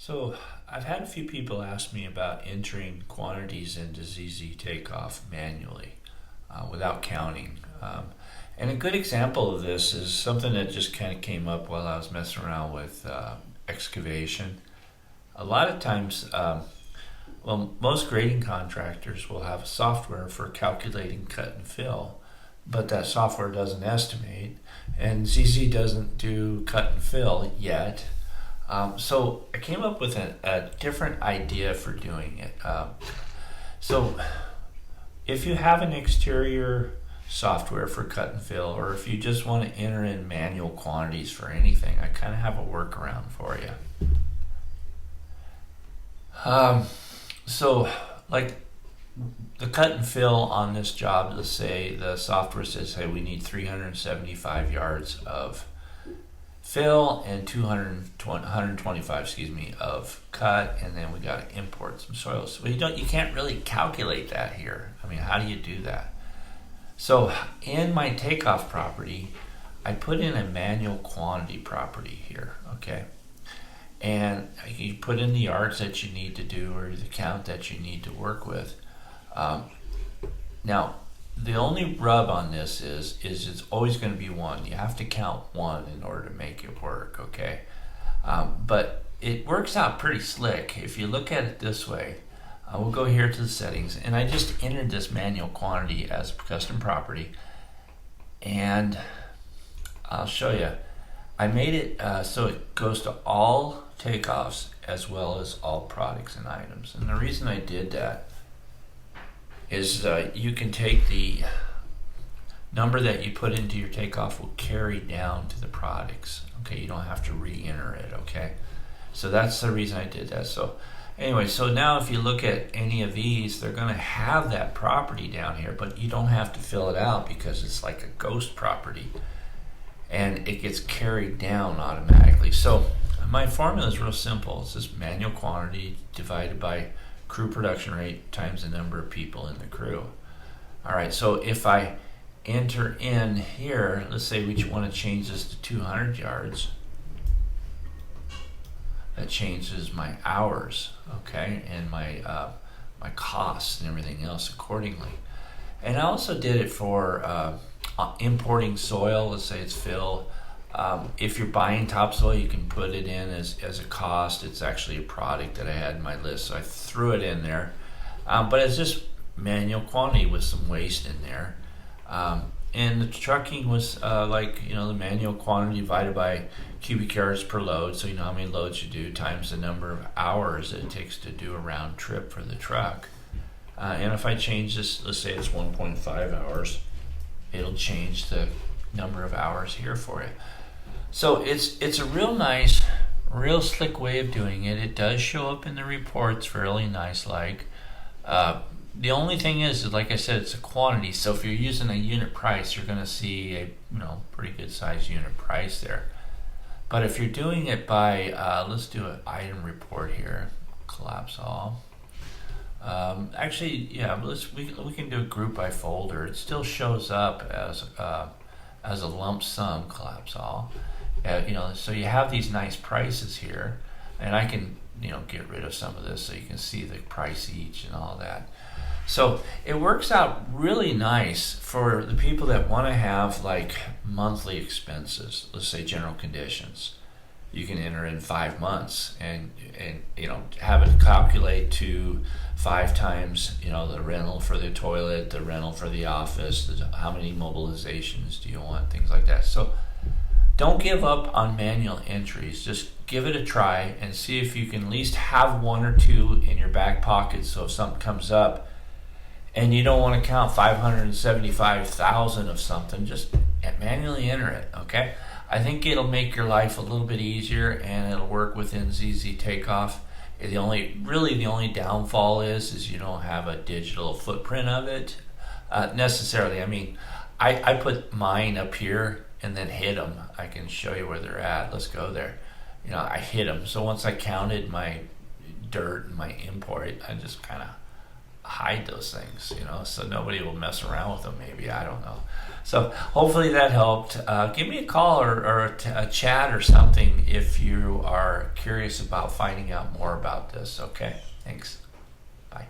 So I've had a few people ask me about entering quantities into zzTakeoff manually without counting. And a good example of this is something that just kind of came up while I was messing around with excavation. A lot of times, most grading contractors will have software for calculating cut and fill, but that software doesn't estimate, and ZZ doesn't do cut and fill yet. So I came up with a different idea for doing it. So if you have an exterior software for cut and fill, or if you just want to enter in manual quantities for anything, I kind of have a workaround for you. So like the cut and fill on this job, let's say the software says, hey, we need 375 yards of fill and 125 of cut, and then we got to import some soil. So you can't really calculate that here. I mean, how do you do that? So in my takeoff property, I put in a manual quantity property here, okay? And you put in the yards that you need to do or the count that you need to work with. Now, the only rub on this is it's always going to be one. You have to count one in order to make it work, okay? But it works out pretty slick. If you look at it this way, we'll go here to the settings, and I just entered this manual quantity as custom property, and I'll show you. I made it so it goes to all takeoffs as well as all products and items. And the reason I did that is you can take the number that you put into your takeoff will carry down to the products. Okay, you don't have to re-enter it, okay? So that's the reason I did that. So anyway, so now if you look at any of these, they're gonna have that property down here, but you don't have to fill it out because it's like a ghost property and it gets carried down automatically. So my formula is real simple. It's just manual quantity divided by crew production rate times the number of people in the crew. All right, so if I enter in here, let's say we want to change this to 200 yards, that changes my hours, okay, and my costs and everything else accordingly. And I also did it for importing soil. Let's say it's fill. If you're buying topsoil, you can put it in as a cost. It's actually a product that I had in my list, so I threw it in there. But it's just manual quantity with some waste in there. And the trucking was the manual quantity divided by cubic yards per load, so you know how many loads you do times the number of hours that it takes to do a round trip for the truck. And if I change this, let's say it's 1.5 hours, it'll change the number of hours here for you. So it's a real nice, real slick way of doing it. It does show up in the reports fairly nice like. The only thing is, like I said, it's a quantity. So if you're using a unit price, you're going to see a pretty good size unit price there. But if you're doing it by, let's do an item report here. Collapse all. Actually, yeah, we can do a group by folder. It still shows up as a lump sum. Collapse all. So you have these nice prices here, and I can get rid of some of this so you can see the price each and all that. So it works out really nice for the people that want to have like monthly expenses. Let's say general conditions. You can enter in 5 months and have it calculate to 5 times the rental for the toilet, the rental for the office, how many mobilizations do you want, things like that. So don't give up on manual entries. Just give it a try and see if you can at least have 1 or 2 in your back pocket, so if something comes up and you don't want to count 575,000 of something, just manually enter it, okay? I think it'll make your life a little bit easier, and it'll work within zzTakeoff. The only downfall is you don't have a digital footprint of it necessarily. I mean, I put mine up here and then hit them. I can show you where they're at. Let's go there. I hit them. So once I counted my dirt and my import, I just kind of hide those things, so nobody will mess around with them. Maybe, I don't know. So hopefully that helped. Give me a call or a chat or something if you are curious about finding out more about this. Okay, thanks. Bye.